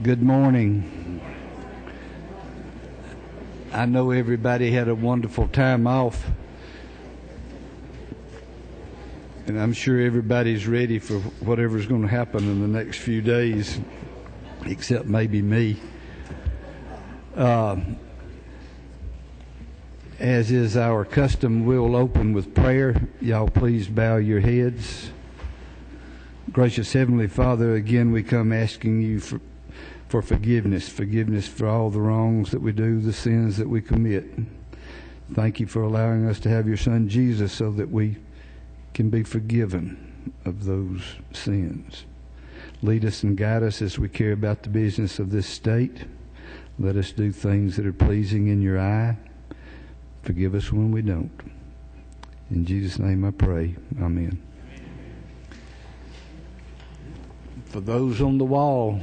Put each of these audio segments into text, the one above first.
Good morning. I know everybody had a wonderful time off, and I'm sure everybody's ready for whatever's going to happen in the next few days, except maybe me. As is our custom, we'll open with prayer. Y'all please bow your heads. Gracious Heavenly Father, again we come asking you for forgiveness for all the wrongs that we do, the sins that we commit. Thank you for allowing us to have your Son Jesus so that we can be forgiven of those sins. Lead us and guide us as we care about the business of this state. Let us do things that are pleasing in your eye. Forgive us when we don't. In Jesus' name I pray. Amen. For those on the wall,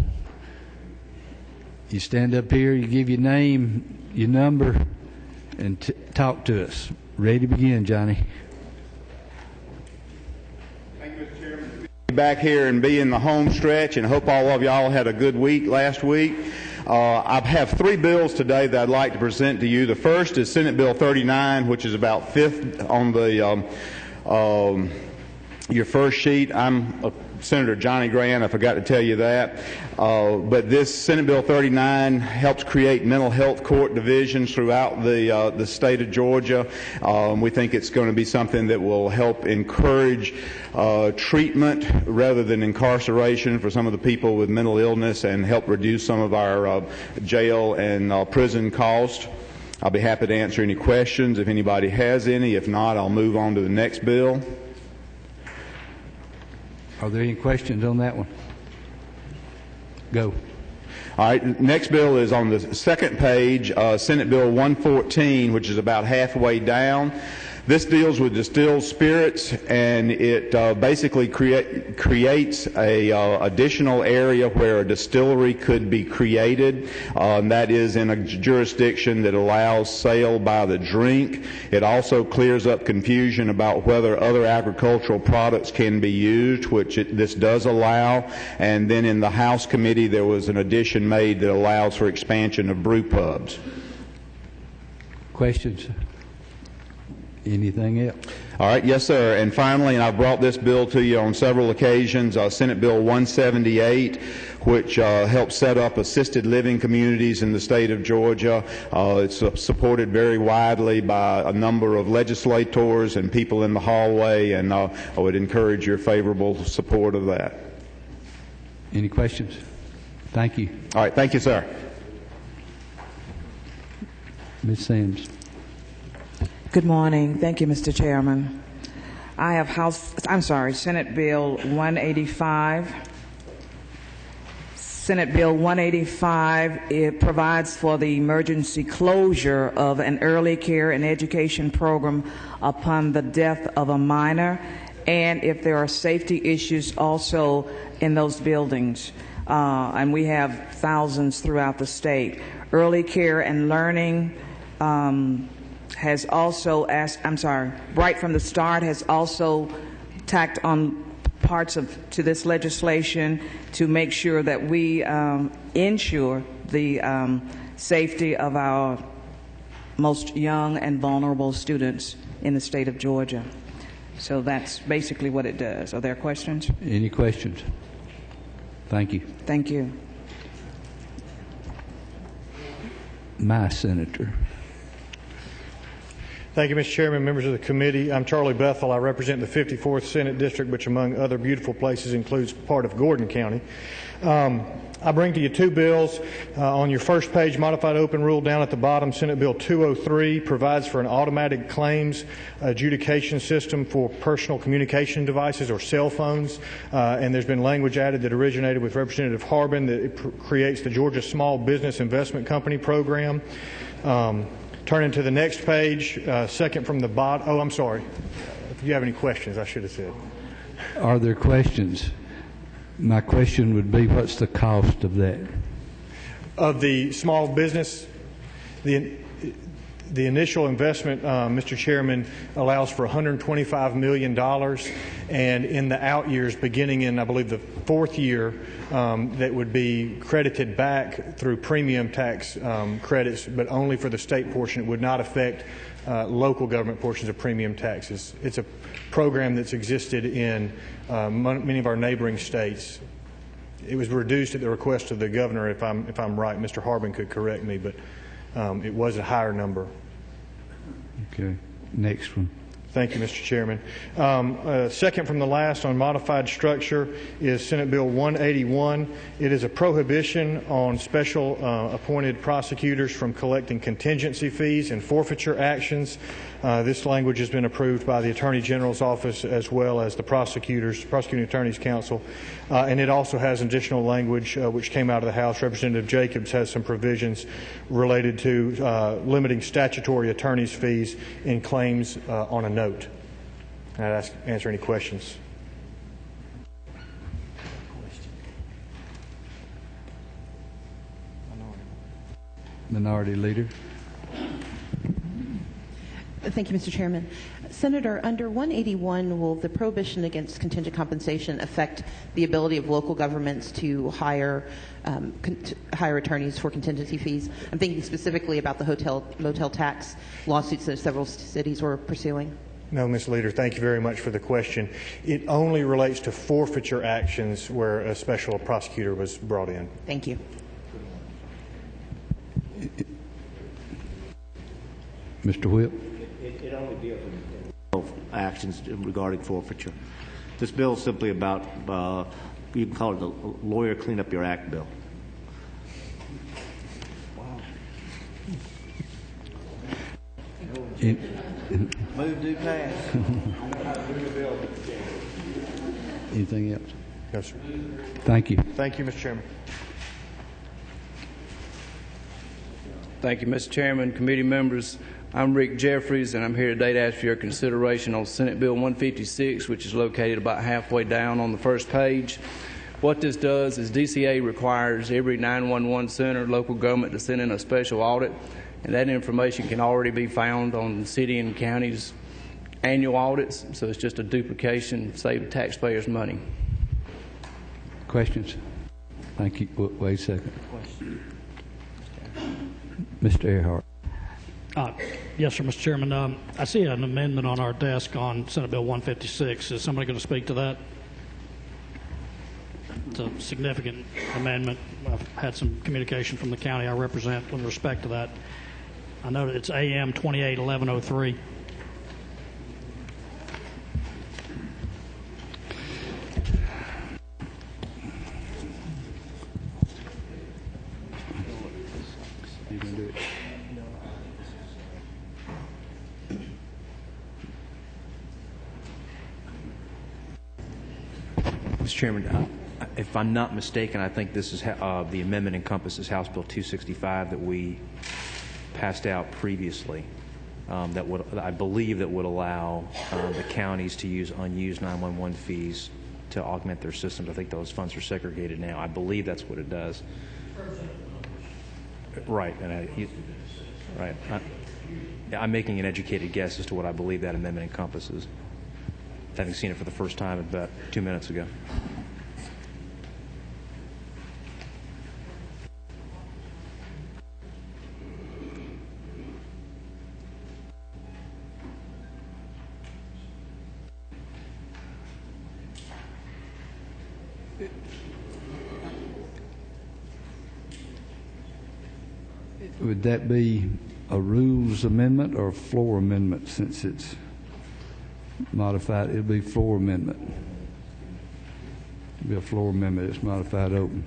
you stand up here, you give your name, your number, and talk to us. Ready to begin, Johnny. Thank you, Mr. Chairman. Be back here and be in the home stretch, and hope all of y'all had a good week last week. I have three bills today that I'd like to present to you. The first is Senate Bill 39, which is about fifth on the your first sheet. I'm Senator Johnny Grant. I forgot to tell you that. But this Senate Bill 39 helps create mental health court divisions throughout the state of Georgia. We think it's going to be something that will help encourage treatment rather than incarceration for some of the people with mental illness and help reduce some of our jail and prison costs. I'll be happy to answer any questions if anybody has any. If not, I'll move on to the next bill. Are there any questions on that one? Go. All right, next bill is on the second page, Senate Bill 114, which is about halfway down. This deals with distilled spirits, and it basically creates a additional area where a distillery could be created. That is in a jurisdiction that allows sale by the drink. It also clears up confusion about whether other agricultural products can be used, which this does allow. And then in the House committee, there was an addition made that allows for expansion of brew pubs. Questions? Anything else? All right, yes, sir. And finally, and I've brought this bill to you on several occasions, Senate Bill 178, which helps set up assisted living communities in the state of Georgia. It's supported very widely by a number of legislators and people in the hallway, and I would encourage your favorable support of that. Any questions? Thank you. All right, thank you, sir. Ms. Sims. Good morning. Thank you, Mr. Chairman. I have Senate Bill 185. Senate Bill 185, it provides for the emergency closure of an early care and education program upon the death of a minor, and if there are safety issues also in those buildings. And we have thousands throughout the state. Early care and learning has also right from the start has also tacked on parts to this legislation to make sure that we ensure the safety of our most young and vulnerable students in the state of Georgia. So that's basically what it does. Are there questions? Any questions? Thank you. Thank you. My senator. Thank you, Mr. Chairman, members of the committee. I'm Charlie Bethel. I represent the 54th Senate District, which among other beautiful places includes part of Gordon County. I bring to you two bills. On your first page, modified open rule down at the bottom, Senate Bill 203 provides for an automatic claims adjudication system for personal communication devices or cell phones. And there's been language added that originated with Representative Harbin that it creates the Georgia Small Business Investment Company program. Turning to the next page, second from the bottom. Oh, I'm sorry. If you have any questions, I should have said. Are there questions? My question would be, what's the cost of that? Of the small business, The initial investment, Mr. Chairman, allows for $125 million, and in the out years, beginning in, I believe, the fourth year, that would be credited back through premium tax credits, but only for the state portion. It would not affect local government portions of premium taxes. It's a program that's existed in many of our neighboring states. It was reduced at the request of the governor, if I'm right. Mr. Harbin could correct me, but it was a higher number. Okay. Next one. Thank you, Mr. Chairman. Second from the last on modified structure is Senate Bill 181. It is a prohibition on special appointed prosecutors from collecting contingency fees and forfeiture actions. This language has been approved by the Attorney General's office as well as the Prosecuting Attorneys Council. And it also has additional language which came out of the House. Representative Jacobs has some provisions related to limiting statutory attorney's fees in claims on a note. I'd answer any questions. Minority Leader. Thank you, Mr. Chairman. Senator, under 181, will the prohibition against contingent compensation affect the ability of local governments to hire attorneys for contingency fees? I'm thinking specifically about the motel tax lawsuits that several cities were pursuing. No, Ms. Leader, thank you very much for the question. It only relates to forfeiture actions where a special prosecutor was brought in. Thank you. Mr. Whip. It only deals with actions regarding forfeiture. This bill is simply about, you can call it the lawyer clean up your act bill. Wow. Move to pass. Anything else? No, sir. Thank you. Thank you, Mr. Chairman. Thank you, Mr. Chairman, committee members. I'm Rick Jeffries, and I'm here today to ask for your consideration on Senate Bill 156, which is located about halfway down on the first page. What this does is DCA requires every 911 center, local government, to send in a special audit, and that information can already be found on the city and county's annual audits, so it's just a duplication, save taxpayers money. Questions? Thank you. Wait a second. Mr. Earhart. Yes, sir, Mr. Chairman. I see an amendment on our desk on Senate Bill 156. Is somebody going to speak to that? It's a significant amendment. I've had some communication from the county I represent with respect to that. I know that it's AM 281103. You can do it. Mr. Chairman, if I'm not mistaken, I think this is the amendment encompasses House Bill 265 that we passed out previously. That would, I believe, that would allow the counties to use unused 911 fees to augment their systems. I think those funds are segregated now. I believe that's what it does. Right, and I'm making an educated guess as to what I believe that amendment encompasses, having seen it for the first time about 2 minutes ago. Would that be a rules amendment or a floor amendment since it's modified? It'll be floor amendment. It'll be a floor amendment. It's modified open.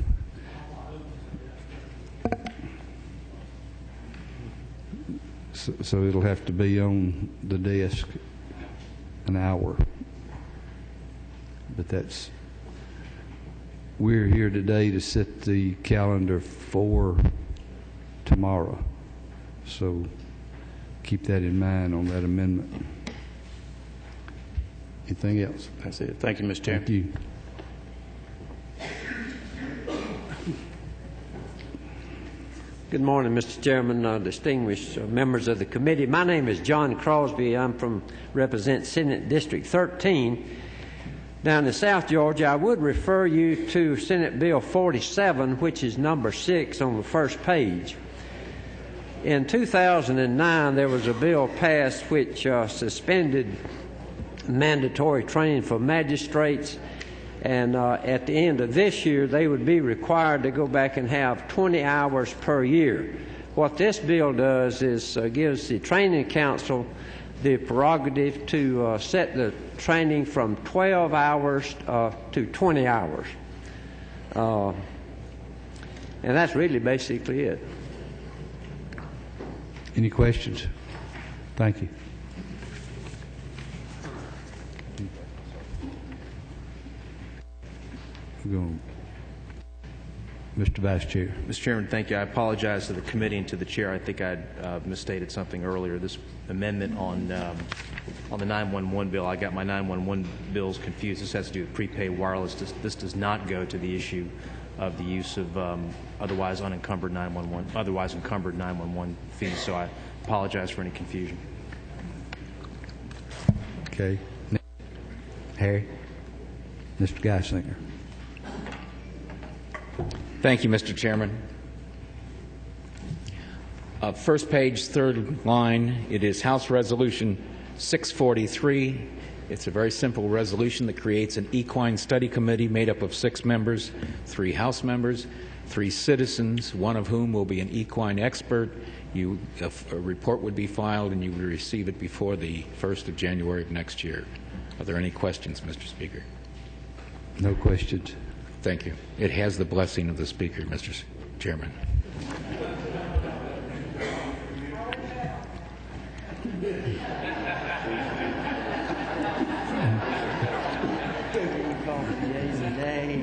So it'll have to be on the desk an hour. But we're here today to set the calendar for tomorrow. So keep that in mind on that amendment. Anything else? That's it. Thank you, Mr. Chairman. Thank you. Good morning, Mr. Chairman, distinguished members of the committee. My name is John Crosby. Represent Senate District 13 down in South Georgia. I would refer you to Senate Bill 47, which is number 6 on the first page. In 2009, there was a bill passed which suspended mandatory training for magistrates, and at the end of this year, they would be required to go back and have 20 hours per year. What this bill does is gives the Training Council the prerogative to set the training from 12 hours to 20 hours. And that's really basically it. Any questions? Thank you. Mr. Vice Chair. Mr. Chairman, thank you. I apologize to the committee and to the chair. I think I misstated something earlier. This amendment on the 911 bill, I got my 911 bills confused. This has to do with prepaid wireless. This does not go to the issue of the use of otherwise encumbered 911 fees. So I apologize for any confusion. Okay. Harry. Mr. Geisinger. Thank you, Mr. Chairman. First page, third line, it is House Resolution 643. It's a very simple resolution that creates an equine study committee made up of 6 members, 3 House members, 3 citizens, one of whom will be an equine expert. A report would be filed and you would receive it before the 1st of January of next year. Are there any questions, Mr. Speaker? No questions. Thank you. It has the blessing of the Speaker, Mr. Chairman.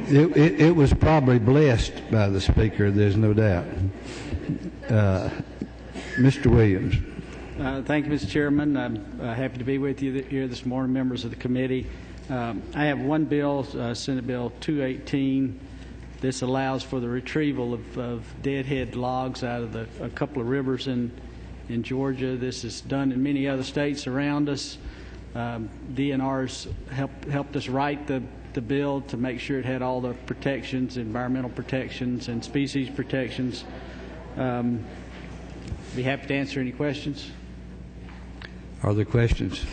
It was probably blessed by the Speaker, there's no doubt. Mr. Williams. Thank you, Mr. Chairman. I'm happy to be with you here this morning, members of the committee. I have one bill, Senate Bill 218. This allows for the retrieval of deadhead logs out of a couple of rivers in Georgia. This is done in many other states around us. DNR's helped us write the bill to make sure it had all the protections, environmental protections and species protections. Be happy to answer any questions. Are there questions?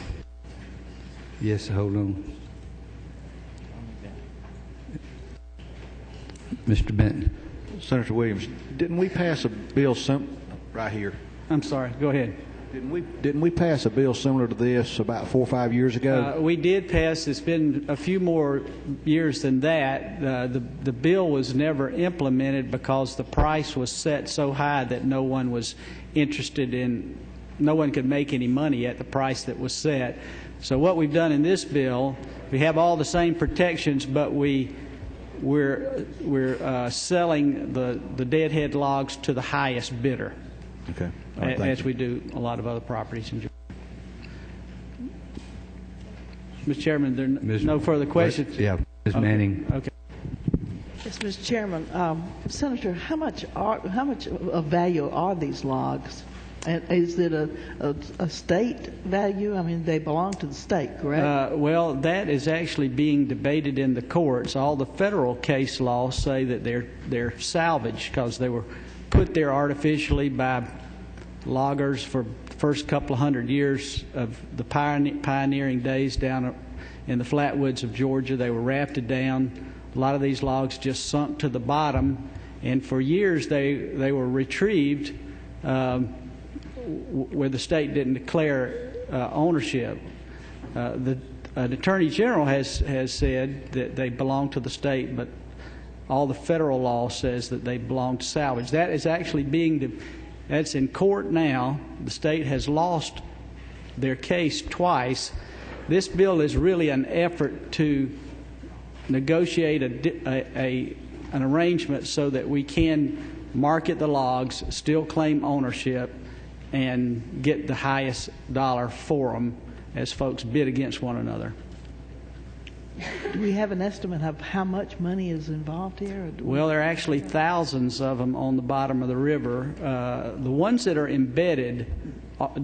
Yes, hold on. Mr. Benton. Senator Williams, didn't we pass a bill right here? I'm sorry, go ahead. Didn't we pass a bill similar to this about 4 or 5 years ago? We did pass. It's been a few more years than that. The bill was never implemented because the price was set so high that no one was interested in, no one could make any money at the price that was set. So what we've done in this bill, we have all the same protections, but we're selling the deadhead logs to the highest bidder. Okay. Right, as we do a lot of other properties in Georgia. Mr. Chairman, there are no further questions. Yeah, Ms. Manning. Okay. Yes, Mr. Chairman. Senator, how much of value are these logs? And is it a state value? I mean, they belong to the state, correct? Well, that is actually being debated in the courts. All the federal case laws say that they're salvaged because they were put there artificially by loggers for the first couple of hundred years of the pioneering days down in the flatwoods of Georgia. They were rafted down. A lot of these logs just sunk to the bottom, and for years they were retrieved where the state didn't declare ownership. The Attorney General has said that they belong to the state, but all the federal law says that they belong to salvage. That is actually that's in court now. The state has lost their case twice. This bill is really an effort to negotiate an arrangement so that we can market the logs, still claim ownership, and get the highest dollar for them as folks bid against one another. Do we have an estimate of how much money is involved here? Well, there are actually thousands of them on the bottom of the river. The ones that are embedded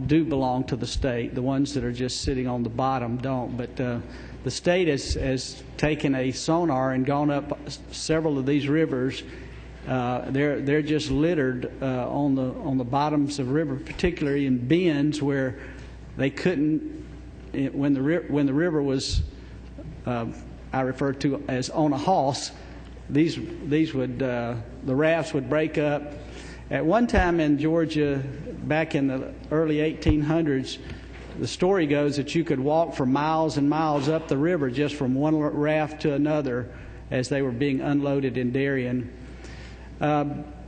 do belong to the state. The ones that are just sitting on the bottom don't. But the state has taken a sonar and gone up several of these rivers. They're just littered on the bottoms of river, particularly in bends where they couldn't. When the river was, I refer to as on a hoss, these would the rafts would break up. At one time in Georgia, back in the early 1800s, the story goes that you could walk for miles and miles up the river just from one raft to another as they were being unloaded in Darien.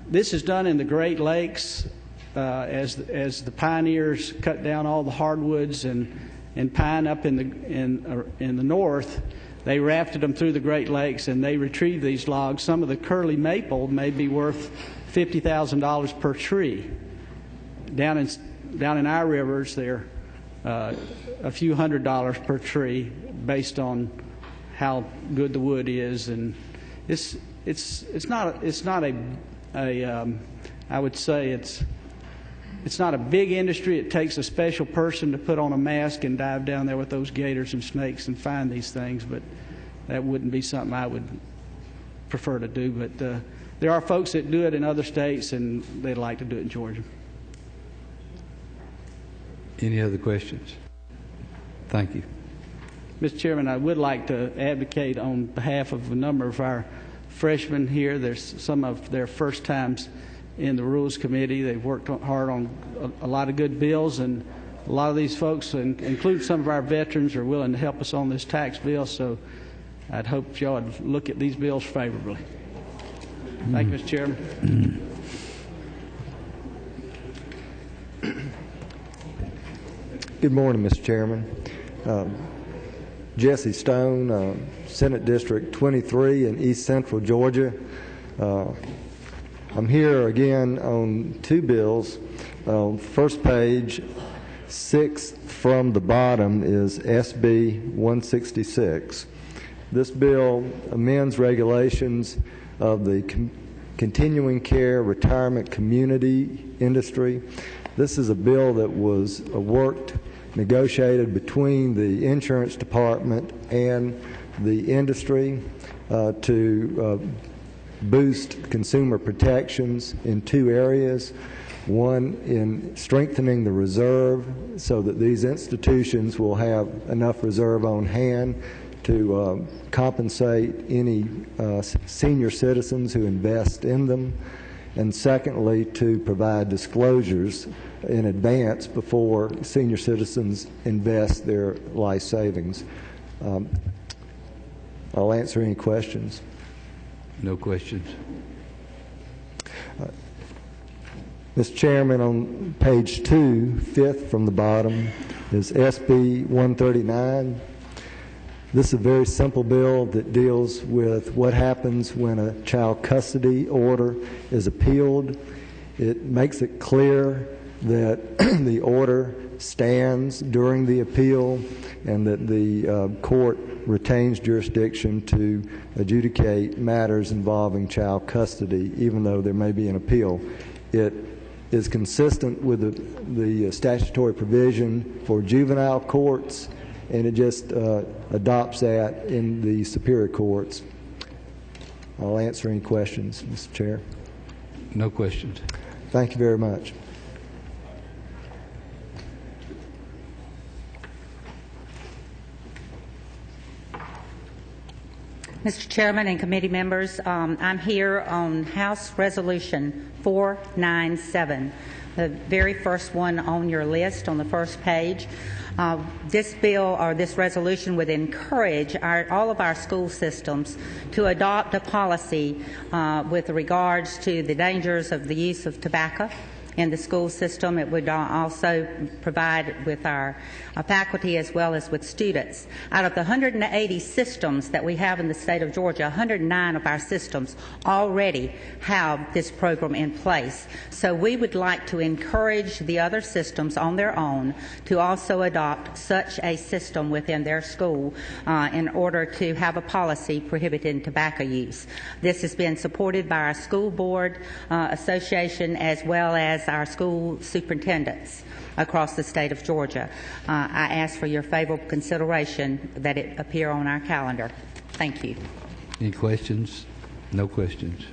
This is done in the Great Lakes as the pioneers cut down all the hardwoods and pine up in the north. They rafted them through the Great Lakes and they retrieved these logs. Some of the curly maple may be worth $50,000 per tree. Down in our rivers, they're a few $100s per tree, based on how good the wood is, and it's not a I would say it's not a big industry. It takes a special person to put on a mask and dive down there with those gators and snakes and find these things, but that wouldn't be something I would prefer to do. But there are folks that do it in other states, and they'd like to do it in Georgia. Any other questions? Thank you. Mr. Chairman, I would like to advocate on behalf of a number of our freshmen here. There's some of their first times in the Rules Committee. They've worked hard on a lot of good bills, and a lot of these folks, including some of our veterans, are willing to help us on this tax bill, so I'd hope y'all would look at these bills favorably. Thank you, Mr. Chairman. Good morning, Mr. Chairman. Jesse Stone, Senate District 23 in East Central Georgia. I'm here again on two bills. First page, 6th from the bottom, is SB 166. This bill amends regulations of the continuing care retirement community industry. This is a bill that was negotiated between the insurance department and the industry to boost consumer protections in two areas. One, in strengthening the reserve so that these institutions will have enough reserve on hand to compensate any senior citizens who invest in them. And secondly, to provide disclosures in advance before senior citizens invest their life savings. I'll answer any questions. No questions. Mr. Chairman, on page 2, 5th from the bottom, is SB 139. This is a very simple bill that deals with what happens when a child custody order is appealed. It makes it clear that the order stands during the appeal and that the court retains jurisdiction to adjudicate matters involving child custody, even though there may be an appeal. It is consistent with the statutory provision for juvenile courts, and it just adopts that in the superior courts. I'll answer any questions, Mr. Chair. No questions. Thank you very much. Mr. Chairman and committee members, I'm here on House Resolution 497, the very first one on your list on the first page. This bill or this resolution would encourage all of our school systems to adopt a policy with regards to the dangers of the use of tobacco in the school system. It would also provide with our faculty as well as with students. Out of the 180 systems that we have in the state of Georgia, 109 of our systems already have this program in place. So we would like to encourage the other systems on their own to also adopt such a system within their school in order to have a policy prohibiting tobacco use. This has been supported by our school board association as well as our school superintendents across the state of Georgia. I ask for your favorable consideration that it appear on our calendar. Thank you. Any questions? No questions.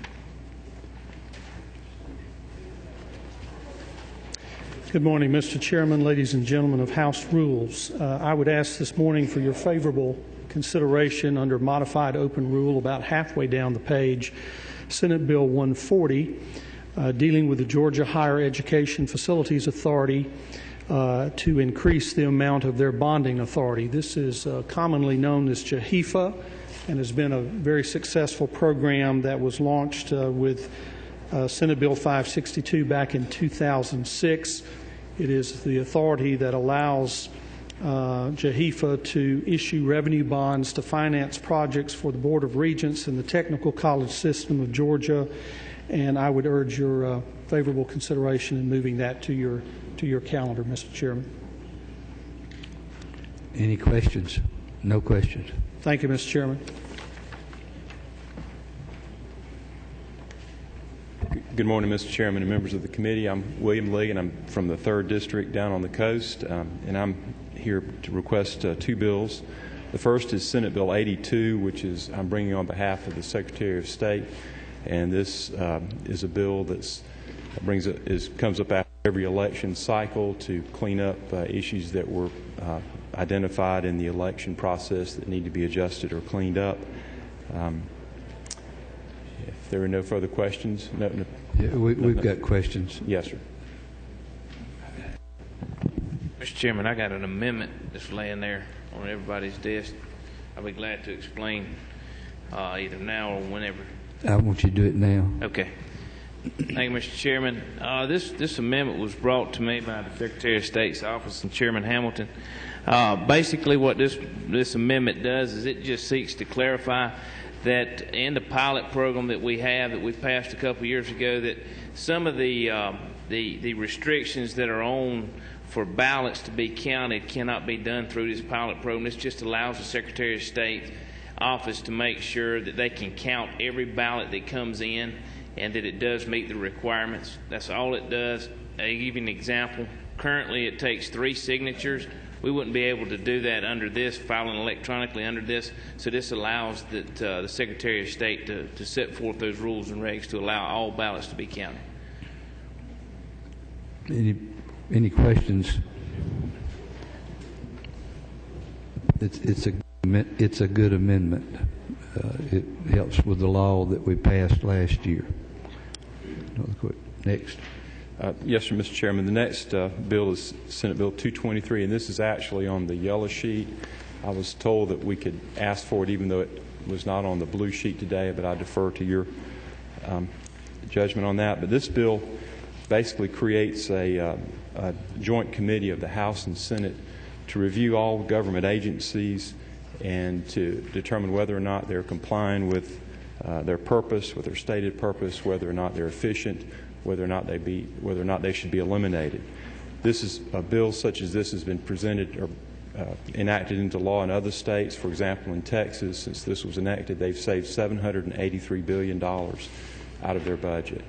Good morning, Mr. Chairman, ladies and gentlemen of House Rules. I would ask this morning for your favorable consideration under modified open rule about halfway down the page, Senate Bill 140, dealing with the Georgia Higher Education Facilities Authority to increase the amount of their bonding authority. This is commonly known as JHEFA and has been a very successful program that was launched with Senate Bill 562 back in 2006. It is the authority that allows JHEFA to issue revenue bonds to finance projects for the Board of Regents and the Technical College System of Georgia, and I would urge your favorable consideration in moving that to your calendar, Mr. Chairman. Any questions? No questions. Thank you, Mr. Chairman. Good morning, Mr. Chairman and members of the committee. I'm William Lee, and I'm from the 3rd District down on the coast, and I'm here to request 2 bills. The first is Senate Bill 82, which is I'm bringing on behalf of the Secretary of State, and this is a bill that comes up after every election cycle to clean up issues that were identified in the election process that need to be adjusted or cleaned up. If there are no further questions, we've got questions. Yes, sir. Mr. Chairman, I got an amendment that's laying there on everybody's desk. I'll be glad to explain either now or whenever. I want you to do it now. Okay. Thank you, Mr. Chairman. This amendment was brought to me by the Secretary of State's office and Chairman Hamilton. Basically, what this amendment does is it just seeks to clarify that in the pilot program that we passed a couple years ago, that some of the restrictions that are on for ballots to be counted cannot be done through this pilot program. This just allows the Secretary of State's office to make sure that they can count every ballot that comes in and that it does meet the requirements. That's all it does. I'll give you an example. Currently, it takes 3 signatures. We wouldn't be able to do that under this, filing electronically under this. So this allows the Secretary of State to set forth those rules and regs to allow all ballots to be counted. Any questions? It's a good amendment. It helps with the law that we passed last year. Next. Yes, sir, Mr. Chairman. The next bill is Senate Bill 223, and this is actually on the yellow sheet. I was told that we could ask for it even though it was not on the blue sheet today, but I defer to your judgment on that. But this bill basically creates a joint committee of the House and Senate to review all government agencies and to determine whether or not they're complying with their purpose, with their stated purpose, whether or not they're efficient, whether or not they should be eliminated. This is a bill such as this has been presented or enacted into law in other states. For example, in Texas, since this was enacted, they've saved $783 billion out of their budget.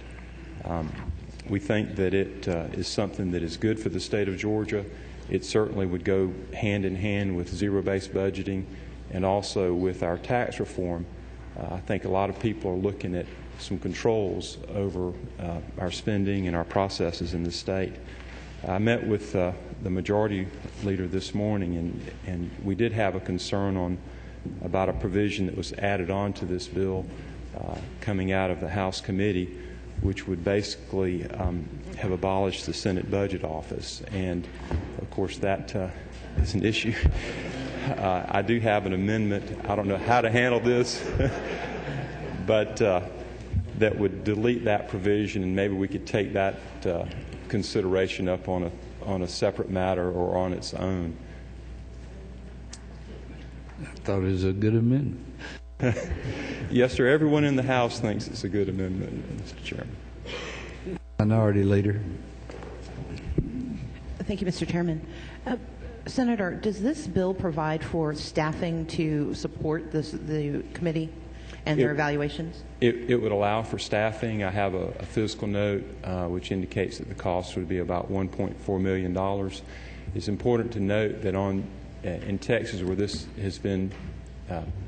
We think that it is something that is good for the state of Georgia. It certainly would go hand in hand with zero-based budgeting and also with our tax reform. I think a lot of people are looking at some controls over our spending and our processes in the state. I met with the majority leader this morning, and we did have a concern about a provision that was added on to this bill coming out of the House committee, which would basically have abolished the Senate Budget Office. And, of course, that is an issue. I do have an amendment. I don't know how to handle this, but that would delete that provision, and maybe we could take that consideration up on a separate matter or on its own. I thought it was a good amendment. Yes, sir. Everyone in the House thinks it's a good amendment, Mr. Chairman. Minority Leader. Thank you, Mr. Chairman. Senator, does this bill provide for staffing to support the committee and their evaluations? It would allow for staffing. I have a fiscal note which indicates that the cost would be about $1.4 million. It's important to note that in Texas, where this has been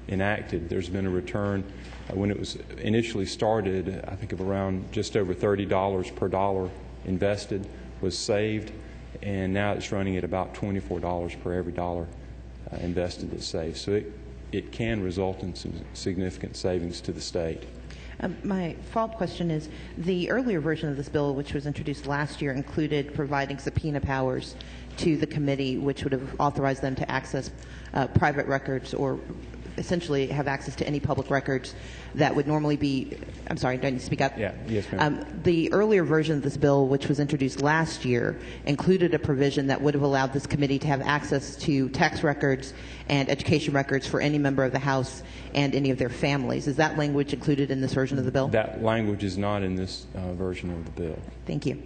enacted, there's been a return. When it was initially started, I think of around just over $30 per dollar invested was saved, and now it's running at about $24 per every dollar invested that's saved. So it can result in some significant savings to the state. My follow-up question is, the earlier version of this bill, which was introduced last year, included providing subpoena powers to the committee, which would have authorized them to access private records or essentially have access to any public records that would normally be, I'm sorry, do I need to speak up? Yeah, yes, ma'am. The earlier version of this bill, which was introduced last year, included a provision that would have allowed this committee to have access to tax records and education records for any member of the House and any of their families. Is that language included in this version of the bill? That language is not in this version of the bill. Thank you.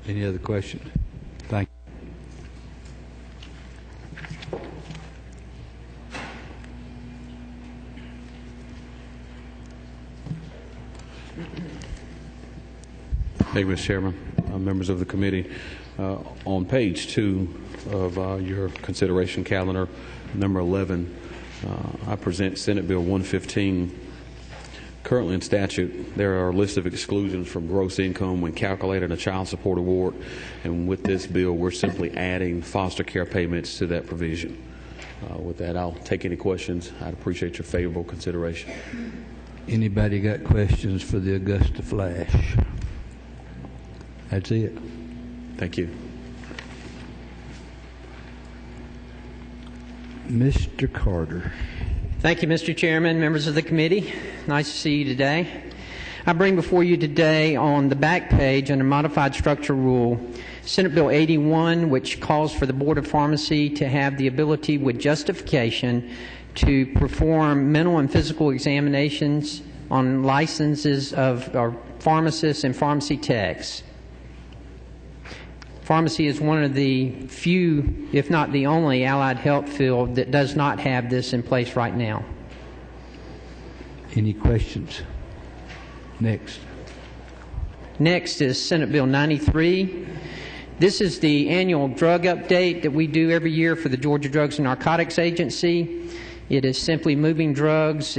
Any other questions? Thank you. Thank you, Mr. Chairman, members of the committee. On page 2 of your consideration calendar, number 11, I present Senate Bill 115. Currently in statute, there are a list of exclusions from gross income when calculating a child support award, and with this bill, we're simply adding foster care payments to that provision. With that, I'll take any questions. I'd appreciate your favorable consideration. Anybody got questions for the Augusta Flash? That's it. Thank you. Mr. Carter. Thank you, Mr. Chairman, members of the committee. Nice to see you today. I bring before you today on the back page under Modified Structure Rule, Senate Bill 81, which calls for the Board of Pharmacy to have the ability with justification to perform mental and physical examinations on licenses of our pharmacists and pharmacy techs. Pharmacy is one of the few, if not the only, allied health field that does not have this in place right now. Any questions? Next. Next is Senate Bill 93. This is the annual drug update that we do every year for the Georgia Drugs and Narcotics Agency. It is simply moving drugs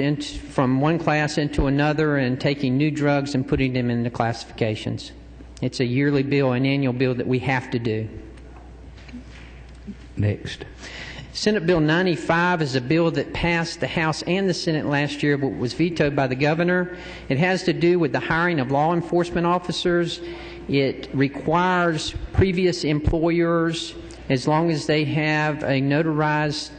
from one class into another and taking new drugs and putting them into classifications. It's a yearly bill, an annual bill that we have to do. Next. Senate Bill 95 is a bill that passed the House and the Senate last year but was vetoed by the governor. It has to do with the hiring of law enforcement officers. It requires previous employers, as long as they have a notarized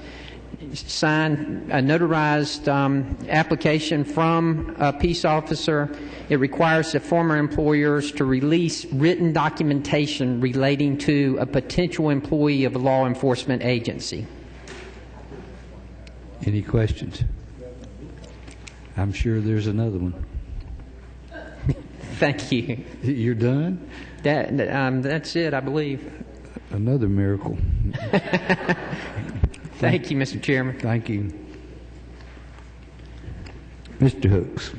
application from a peace officer, it requires the former employers to release written documentation relating to a potential employee of a law enforcement agency. Any questions? I'm sure there's another one. Thank you. You're done? That's it, I believe. Another miracle. Thank you, Mr. Chairman. Thank you. Mr. Hooks.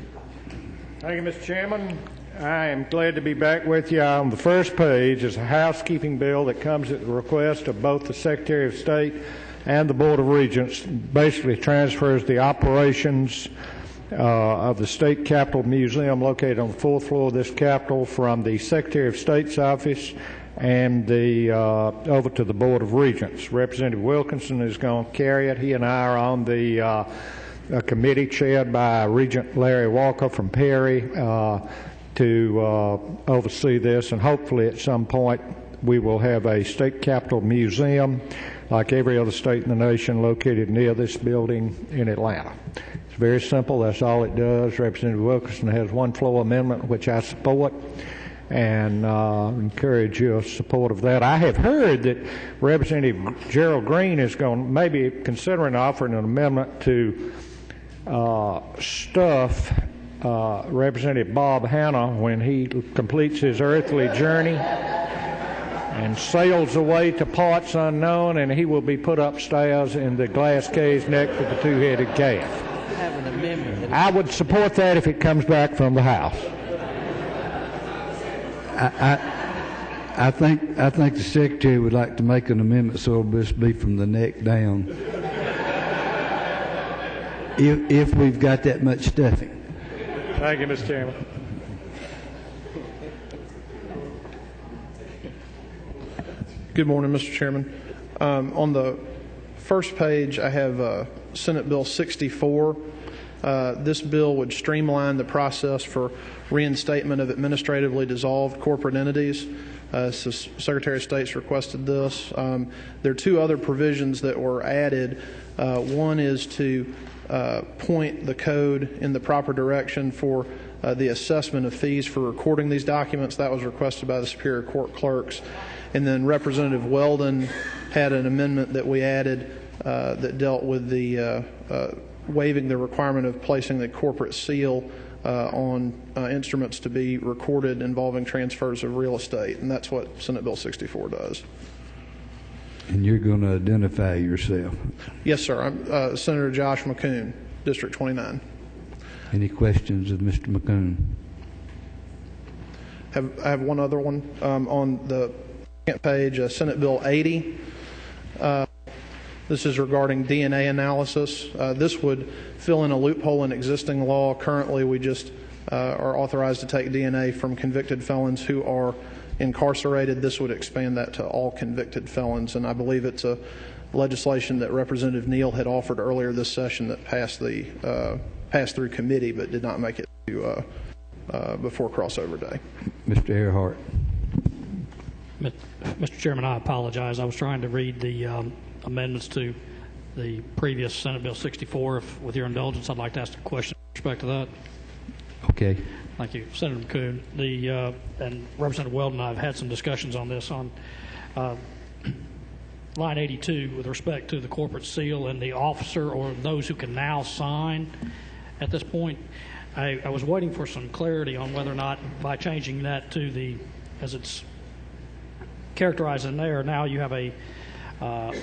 Thank you, Mr. Chairman. I am glad to be back with you. On the first page is a housekeeping bill that comes at the request of both the Secretary of State and the Board of Regents. Basically transfers the operations of the State Capitol Museum located on the 4th floor of this Capitol from the Secretary of State's office and over to the Board of Regents. Representative Wilkinson is going to carry it. He and I are on the committee chaired by Regent Larry Walker from Perry to oversee this, and hopefully at some point we will have a State Capitol Museum like every other state in the nation located near this building in Atlanta. It's very simple. That's all it does. Representative Wilkinson has one floor amendment, which I support, and encourage your support of that. I have heard that Representative Gerald Green is going to maybe considering offering an amendment to stuff Representative Bob Hanna when he completes his earthly journey and sails away to parts unknown, and he will be put upstairs in the glass cage next to the two-headed calf. I would support that if it comes back from the House. I think the Secretary would like to make an amendment so it'll just be from the neck down. If we've got that much stuffing. Thank you, Mr. Chairman. Good morning, Mr. Chairman. On the first page, I have Senate Bill 64. This bill would streamline the process for reinstatement of administratively dissolved corporate entities. So Secretary of State's requested this. There are two other provisions that were added. One is to point the code in the proper direction for the assessment of fees for recording these documents. That was requested by the Superior Court clerks. And then Representative Weldon had an amendment that we added that dealt with the waiving the requirement of placing the corporate seal on instruments to be recorded involving transfers of real estate. And that's what Senate Bill 64 does. And you're going to identify yourself? Yes, sir. I'm Senator Josh McCoon, District 29. Any questions of Mr. McCoon? I have one other one on the second page, Senate Bill 80. This is regarding DNA analysis. This would fill in a loophole in existing law. Currently, we just are authorized to take DNA from convicted felons who are incarcerated. This would expand that to all convicted felons, and I believe it's a legislation that Representative Neal had offered earlier this session that passed through committee but did not make it to before crossover day. Mr. Earhart. Mr. Chairman, I apologize. I was trying to read the amendments to the previous Senate Bill 64. With your indulgence, I'd like to ask a question with respect to that. Okay. Thank you. Senator McCoon, and Representative Weldon and I have had some discussions on this on line 82 with respect to the corporate seal and the officer or those who can now sign at this point. I was waiting for some clarity on whether or not by changing that to the, as it's characterized in there, now you have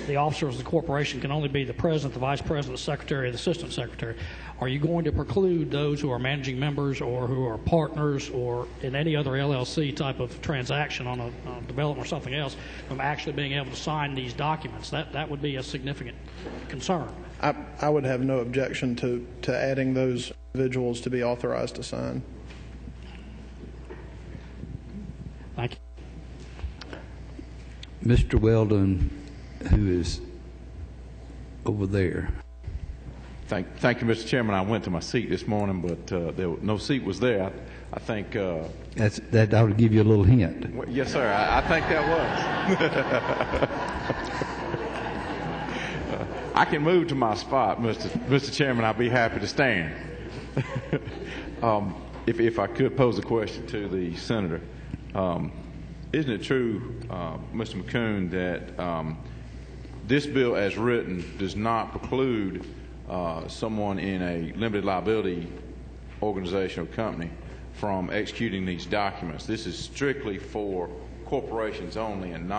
the officers of the corporation can only be the president, the vice president, the secretary, the assistant secretary. Are you going to preclude those who are managing members or who are partners or in any other LLC type of transaction on a development or something else from actually being able to sign these documents? That would be a significant concern. I would have no objection to adding those individuals to be authorized to sign. Thank you. Mr. Weldon, who is over there. Thank you, Mr. Chairman. I went to my seat this morning, but no seat was there. I think that ought to give you a little hint. Yes, sir. I think that was. I can move to my spot, Mr. Chairman. I'll be happy to stand. If I could pose a question to the senator, isn't it true, Mr. McCoon, that this bill, as written, does not preclude someone in a limited liability organization or company from executing these documents? This is strictly for corporations only, and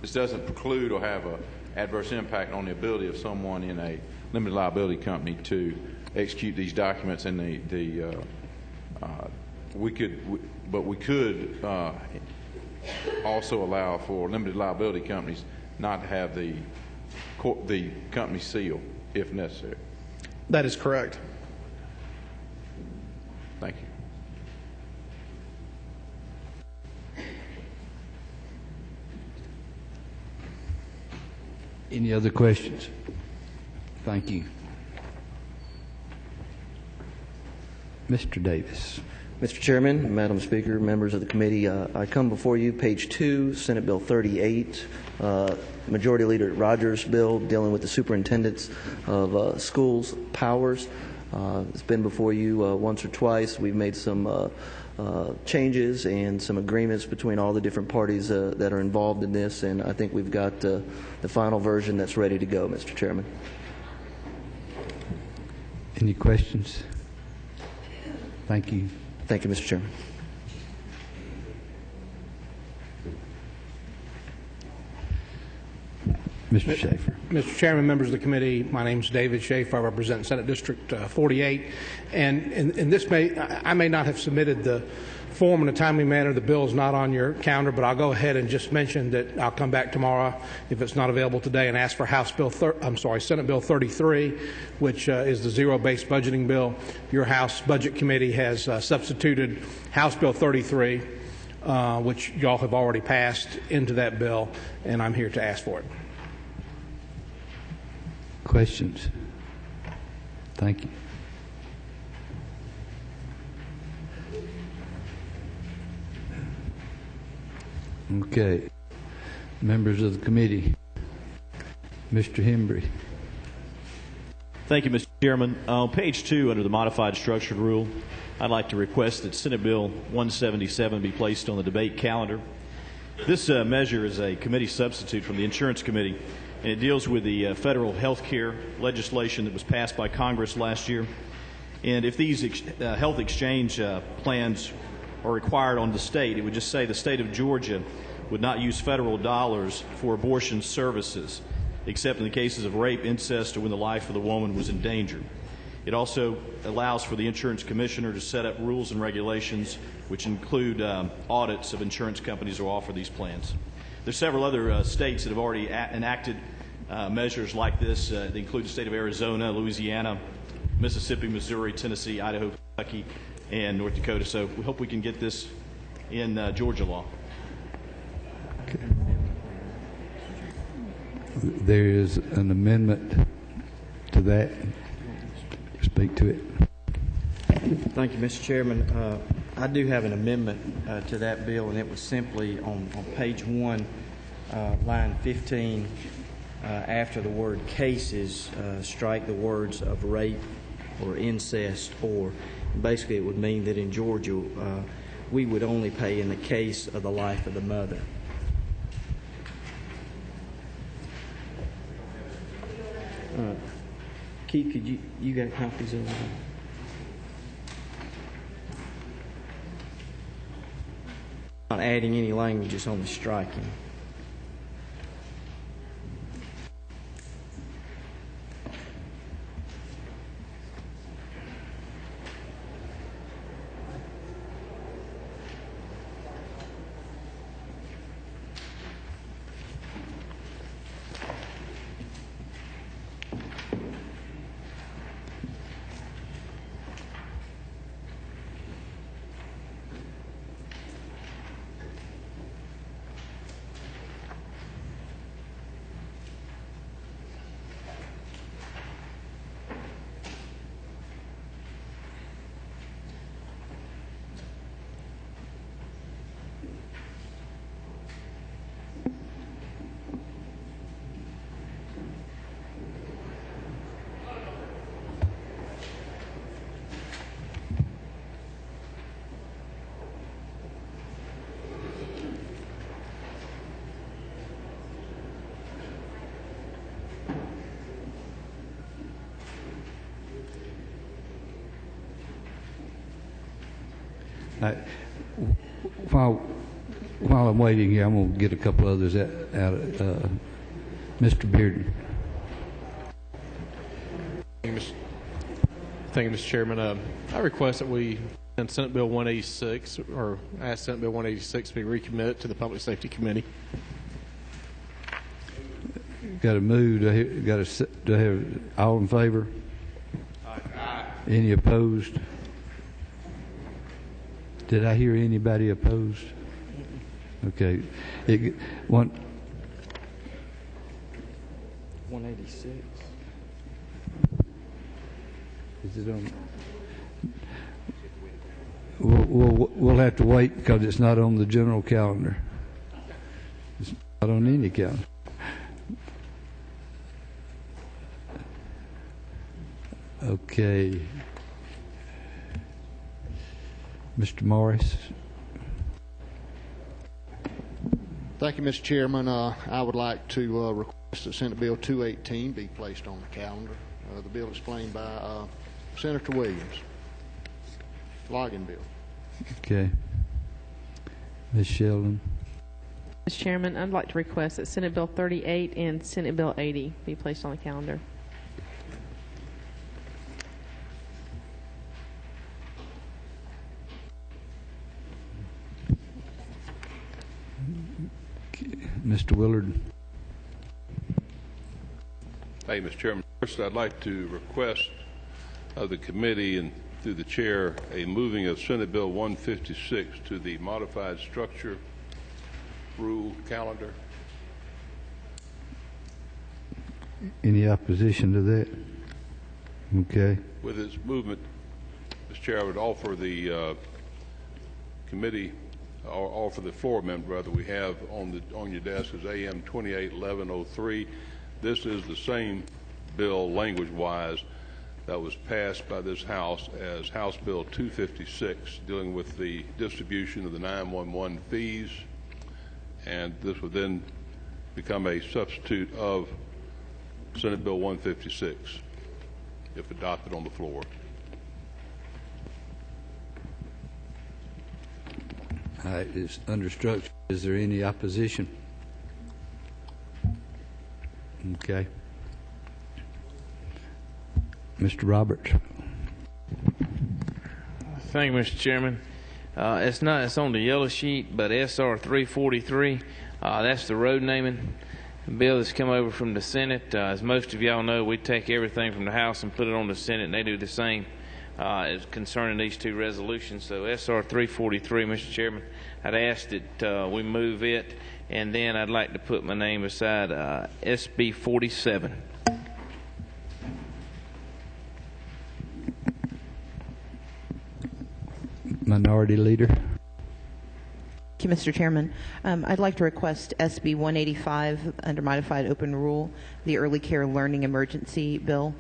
this doesn't preclude or have an adverse impact on the ability of someone in a limited liability company to execute these documents. And we could also allow for limited liability companies not to have the company seal if necessary. That is correct. Thank you. Any other questions? Thank you. Mr. Davis. Mr. Chairman, Madam Speaker, members of the committee, I come before you, page 2, Senate Bill 38, Majority Leader Rogers' bill dealing with the superintendents of schools' powers. It's been before you once or twice. We've made some changes and some agreements between all the different parties that are involved in this, and I think we've got the final version that's ready to go, Mr. Chairman. Any questions? Thank you. Thank you, Mr. Chairman. Mr. Schaefer. Mr. Chairman, members of the committee, my name is David Schaefer. I represent Senate District 48. And in this I may not have submitted the form in a timely manner. The bill is not on your calendar, but I'll go ahead and just mention that I'll come back tomorrow if it's not available today and ask for Senate Bill 33, which is the zero-based budgeting bill. Your House Budget Committee has substituted House Bill 33, which y'all have already passed, into that bill, and I'm here to ask for it. Questions? Thank you. Okay. Members of the committee. Mr. Hembry. Thank you, Mr. Chairman. On page 2, under the modified structured rule, I'd like to request that Senate Bill 177 be placed on the debate calendar. This measure is a committee substitute from the Insurance Committee, and it deals with the federal health care legislation that was passed by Congress last year. And if these health exchange plans are required on the state, it would just say the state of Georgia would not use federal dollars for abortion services, except in the cases of rape, incest, or when the life of the woman was in danger. It also allows for the insurance commissioner to set up rules and regulations which include audits of insurance companies who offer these plans. There's several other states that have already enacted measures like this. They include the state of Arizona, Louisiana, Mississippi, Missouri, Tennessee, Idaho, Kentucky, and North Dakota. So we hope we can get this in Georgia law. Okay. There is an amendment to that. Speak to it. Thank you, Mr. Chairman. I do have an amendment to that bill, and it was simply on page 1, line 15, after the word cases, strike the words of rape or incest, or basically it would mean that in Georgia we would only pay in the case of the life of the mother. Keith, could you got copies of that? Not adding any language, it's only striking. While I'm waiting here, I'm going to get a couple others out of Mr. Bearden. Thank you, Mr. Chairman. I request that we send Senate Bill 186, or ask Senate Bill 186 to be recommitted to the Public Safety Committee. Got a move. Do I have all in favor? Aye. Any opposed? Did I hear anybody opposed? Okay. 186. Is it on? We'll have to wait because it's not on the general calendar. It's not on any calendar. Okay. Mr. Morris. Thank you, Mr. Chairman. I would like to request that Senate Bill 218 be placed on the calendar. The bill explained by Senator Williams. Logging bill. Okay. Ms. Sheldon. Mr. Chairman, I'd like to request that Senate Bill 38 and Senate Bill 80 be placed on the calendar. Mr. Willard. Thank you, Mr. Chairman. First, I'd like to request of the committee and through the chair a moving of Senate Bill 156 to the modified structure rule calendar. Any opposition to that? Okay. With its movement, Mr. Chair, I would offer the committee, or offer the floor amendment rather we have on your desk is AM 281103. This is the same bill language-wise that was passed by this House as House Bill 256, dealing with the distribution of the 911 fees, and this would then become a substitute of Senate Bill 156 if adopted on the floor. All right, it's under structure. Is there any opposition? Okay. Mr. Roberts. Thank you, Mr. Chairman. It's on the yellow sheet, but SR 343, that's the road naming bill that's come over from the Senate. As most of y'all know, we take everything from the House and put it on the Senate, and they do the same as concerning these two resolutions. So SR 343, Mr. Chairman, I'd ask that we move it, and then I'd like to put my name beside SB 47. Minority Leader. Thank you, Mr. Chairman. I'd like to request SB 185 under modified open rule, the Early Care Learning Emergency Bill,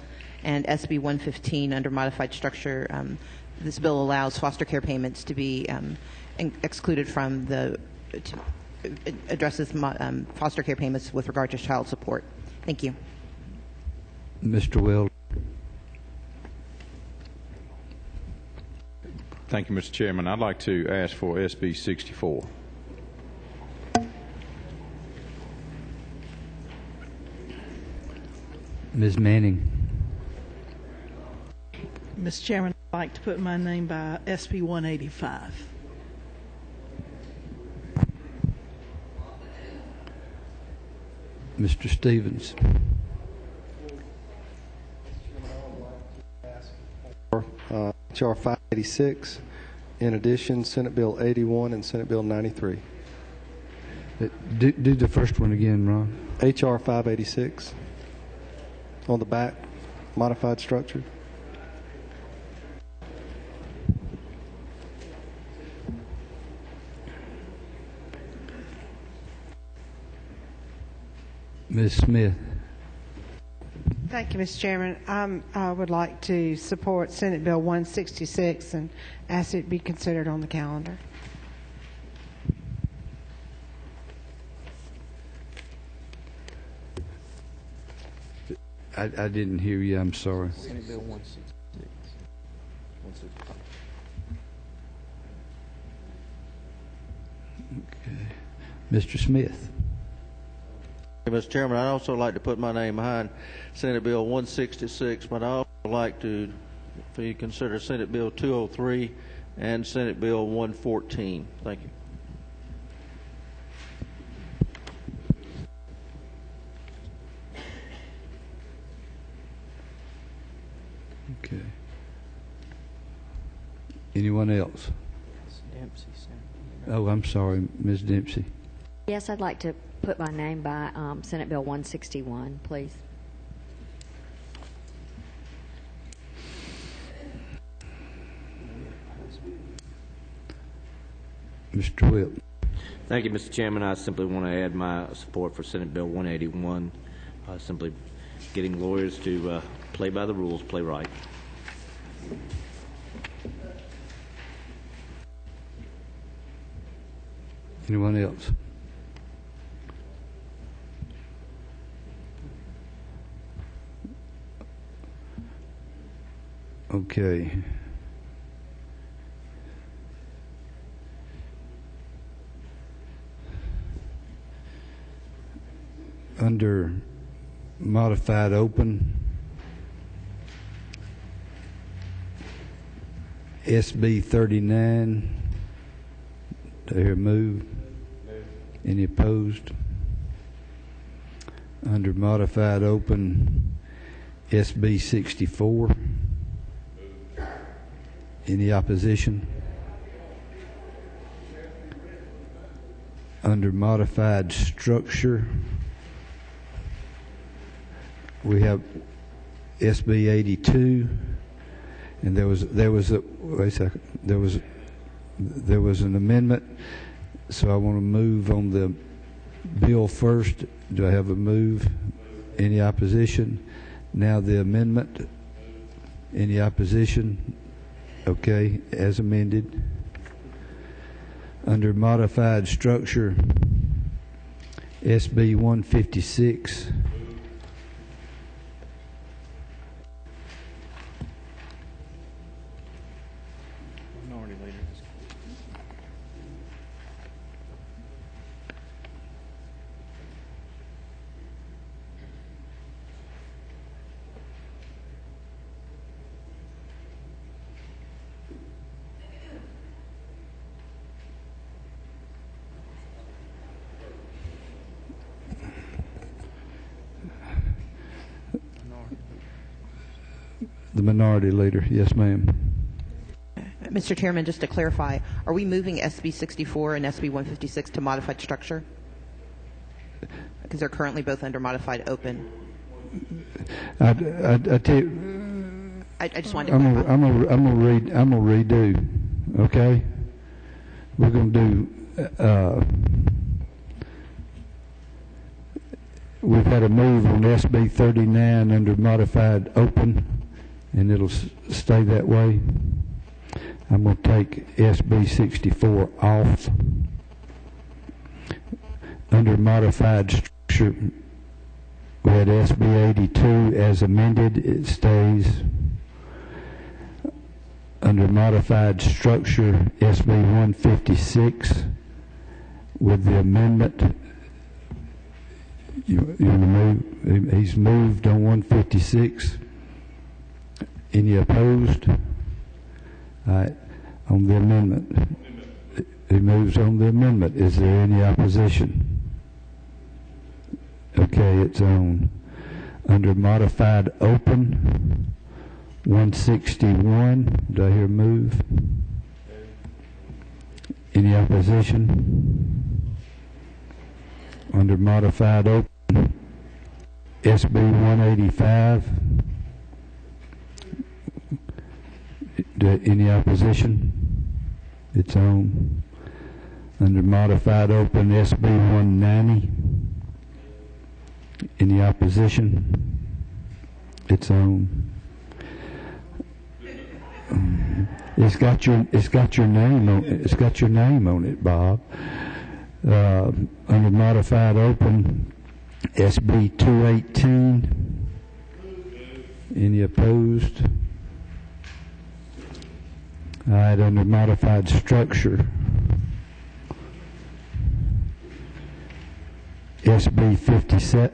and SB 115 under modified structure. This bill allows foster care payments to be excluded from addresses foster care payments with regard to child support. Thank you. Mr. Will. Thank you, Mr. Chairman. I'd like to ask for SB 64. Ms. Manning. Mr. Chairman, I'd like to put my name by SB 185. Mr. Stevens. HR 586. In addition, Senate Bill 81 and Senate Bill 93. Do the first one again, Ron. HR 586. On the back, modified structure. Ms. Smith. Thank you, Mr. Chairman. I would like to support Senate Bill 166 and ask it be considered on the calendar. I didn't hear you. I'm sorry. Senate Bill 166. 165. Okay. Mr. Smith. Mr. Chairman, I'd also like to put my name behind Senate Bill 166, but I'd also like to, for you to consider Senate Bill 203 and Senate Bill 114. Thank you. Okay. Anyone else? Dempsey. Oh, I'm sorry, Ms. Dempsey. Yes, I'd like to put my name by Senate Bill 161, please. Mr. Whip. Thank you, Mr. Chairman. I simply want to add my support for Senate Bill 181, simply getting lawyers to play by the rules, play right. Anyone else? Okay. Under modified open, SB 39, do I hear move? Any opposed? Under modified open, SB 64, any opposition? Under modified structure, we have SB 82, and there was a wait a second. There was an amendment, so I want to move on the bill first. Do I have a move? Any opposition? Now the amendment. Any opposition? Okay, as amended. Under modified structure, SB 156. The minority leader. Yes, ma'am. Mr. Chairman, just to clarify, are we moving SB 64 and SB 156 to modified structure? Because they're currently both under modified open. I tell you, I just wanted to clarify. I'm gonna redo. Okay, we're gonna do. We've had a move on SB 39 under modified open, and it'll stay that way. I'm going to take SB 64 off. Under modified structure, we had SB 82 as amended. It stays. Under modified structure, SB 156 with the amendment. You want to move? He's moved on 156. Any opposed? All right. On the amendment. He moves on the amendment. Is there any opposition? Okay, it's on. Under modified open, 161. Do I hear a move? Any opposition? Under modified open, SB 185. Any opposition? It's on. Under modified open, SB 190. Any opposition? It's on. It's got your name on it. It's got your name on it, Bob. Under modified open, SB 218. Any opposed? All right, under modified structure, SB 57.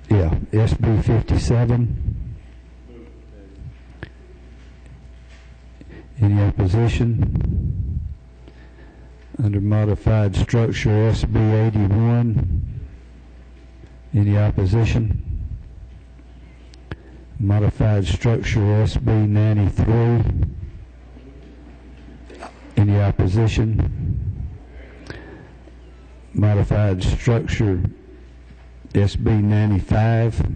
SB 57. Any opposition? Under modified structure, SB 81. Any opposition? Modified structure, SB 93. Any opposition? Modified structure, SB 95.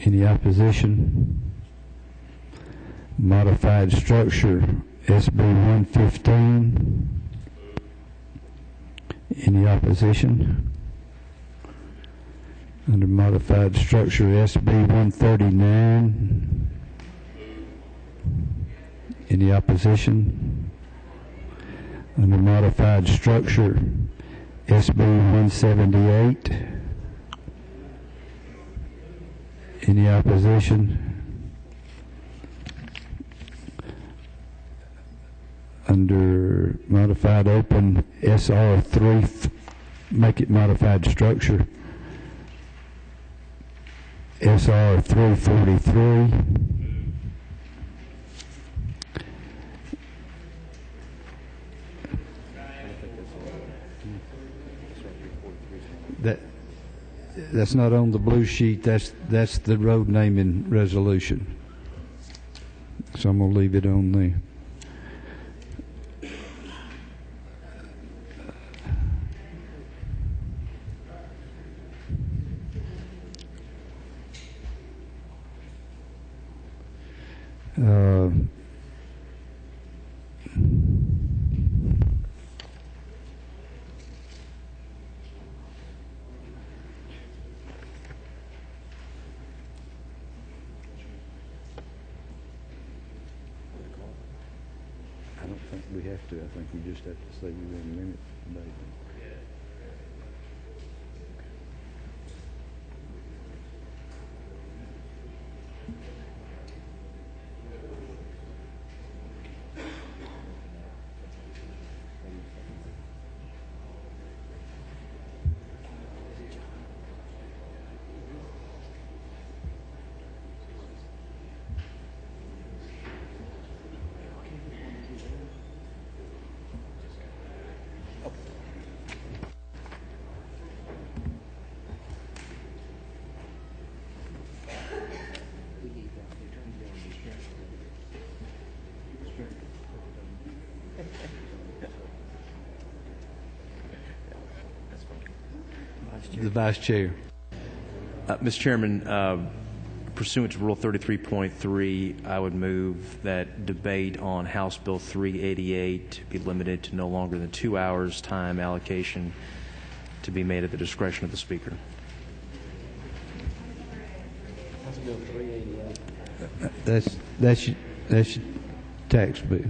Any opposition? Modified structure, SB 115. Any opposition? Under modified structure, SB 139. Any opposition? Under modified structure, SB 178. Any opposition? Under modified open, SR3, make it modified structure, SR 343. That's not on the blue sheet. That's the road naming resolution. So I'm going to leave it on there. I don't think we have to. I think we just have to say we want to limit the date. The Vice Chair. Mr. Chairman, pursuant to Rule 33.3, I would move that debate on House Bill 388 be limited to no longer than 2 hours time allocation to be made at the discretion of the Speaker. House Bill 388. That's your tax bill.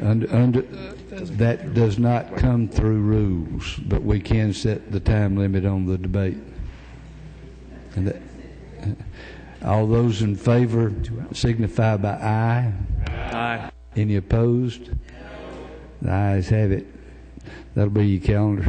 Under that does not come through rules, but we can set the time limit on the debate. And that, all those in favor signify by aye. Aye. Any opposed? The ayes have it. That'll be your calendar.